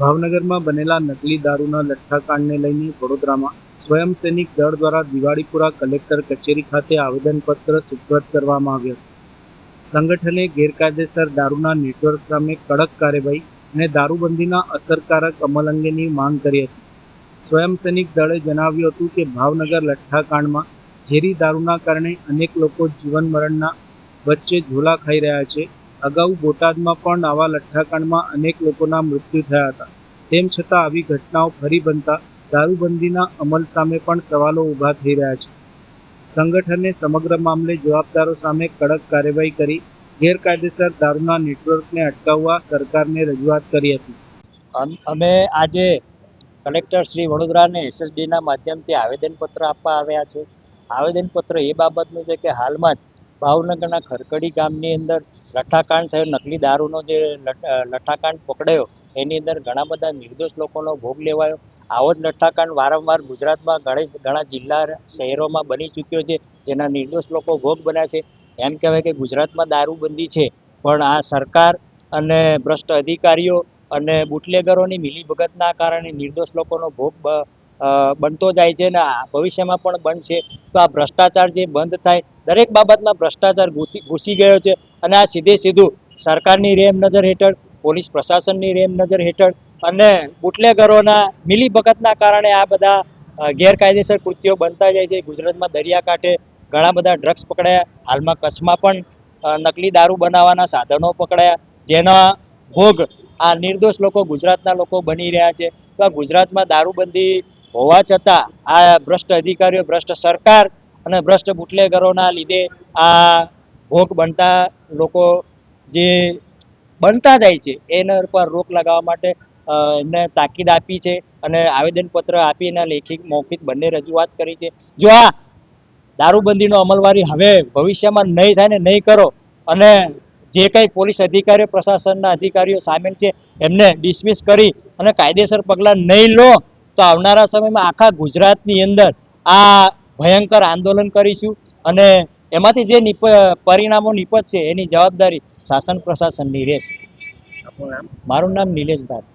ભાવનગરમાં બનેલા નકલી દારૂના લઠ્ઠાકાંડને લઈને વડોદરામાં સ્વયંસેનિક દળ દ્વારા દિવાળીપુરા કલેક્ટર કચેરી ખાતે આવેદનપત્ર સુપ્રત કરવામાં આવ્યું હતું. સંગઠને ગેરકાયદેસર દારૂના નેટવર્ક સામે કડક કાર્યવાહી અને દારૂબંધીના અસરકારક અમલ અંગેની માંગ કરી હતી. સ્વયંસેનિક દળે જણાવ્યું હતું કે ભાવનગર લઠ્ઠાકાંડમાં ઝેરી દારૂના કારણે અનેક લોકો જીવન મરણના વચ્ચે ઝોલા ખાઈ રહ્યા છે. અગાઉ બોટાદમાં પણ આવા લઠ્ઠાકાંડમાં અનેક લોકોના મૃત્યુ થયા હતા. તેમ છતાં આવી ઘટનાઓ ફરી બનતા દારૂબંધીના અમલ સામે પણ સવાલો ઊભા થઈ રહ્યા છે. સંગઠને સમગ્ર મામલે જવાબદારો સામે કડક કાર્યવાહી કરી ગેરકાયદેસર દારૂના નેટવર્કને અટકાવવા સરકારને રજૂઆત કરી હતી. અમે આજે કલેક્ટર શ્રી વડોદરાને એસએસડીના માધ્યમથી આવેદનપત્ર આપવા આવ્યા છે. આવેદનપત્ર એ બાબતનું છે કે હાલમાં જ ભાવનગરના ખરકડી ગામની અંદર લઠ્ઠાકાંડ થયો, નકલી દારૂનો જે લઠ્ઠાકાંડ પકડાયો એની અંદર ઘણા બધા નિર્દોષ લોકોનો ભોગ લેવાયો. આવો જ લઠ્ઠાકાંડ વારંવાર ગુજરાતમાં ઘણા જિલ્લા શહેરોમાં બની ચૂક્યો છે, જેના નિર્દોષ લોકો ભોગ બન્યા છે. એમ કહેવાય કે ગુજરાતમાં દારૂબંધી છે, પણ આ સરકાર અને ભ્રષ્ટ અધિકારીઓ અને બુટલેગરોની મિલીભગતના કારણે નિર્દોષ લોકોનો ભોગ બનતો જાય છે અને ભવિષ્યમાં પણ બનશે. તો આ ભ્રષ્ટાચાર જે બંધ થાય, દરેક બાબતમાં ભ્રષ્ટાચાર ઘૂસી ગયો છે અને આ સીધું સરકારની રેમ નજર હેઠળ, પોલીસ પ્રશાસનની રેમ નજર હેઠળ અને બુટલેગરોના મિલીભગતના કારણે આ બધા ગેરકાયદેસર કૃત્યો બનતા જાય છે. ગુજરાતમાં દરિયાકાંઠે ઘણા બધા ડ્રગ્સ પકડાયા, હાલમાં કચ્છમાં પણ નકલી દારૂ બનાવવાના સાધનો પકડાયા, જેના ભોગ આ નિર્દોષ લોકો, ગુજરાતના લોકો બની રહ્યા છે. તો આ ગુજરાતમાં દારૂબંધી હોવા છતાં આ ભ્રષ્ટ અધિકારીઓ, ભ્રષ્ટ સરકાર અને ભ્રષ્ટ બુટલેગરોના લીધે આ ભોગ બનતા લોકો જે બનતા જાય છે એના પર રોક લગાવવા માટે એમને તાકીદ આપી છે અને આવેદનપત્ર આપીને લેખિત મૌખિક બંને રજૂઆત કરી છે. જો આ દારૂબંધીનો અમલવારી હવે ભવિષ્યમાં નહીં થાય ને નહીં કરો અને જે કંઈ પોલીસ અધિકારીઓ, પ્રશાસનના અધિકારીઓ સામેલ છે એમને ડિસમિસ કરી અને કાયદેસર પગલાં નહીં લો તો આવનારા સમયમાં આખા ગુજરાતની અંદર આ ભયંકર આંદોલન કરીશું અને એમાંથી જે પરિણામો નીપજશે એની જવાબદારી શાસન પ્રશાસનની રહેશે. મારું નામ નિલેશ ભાટ.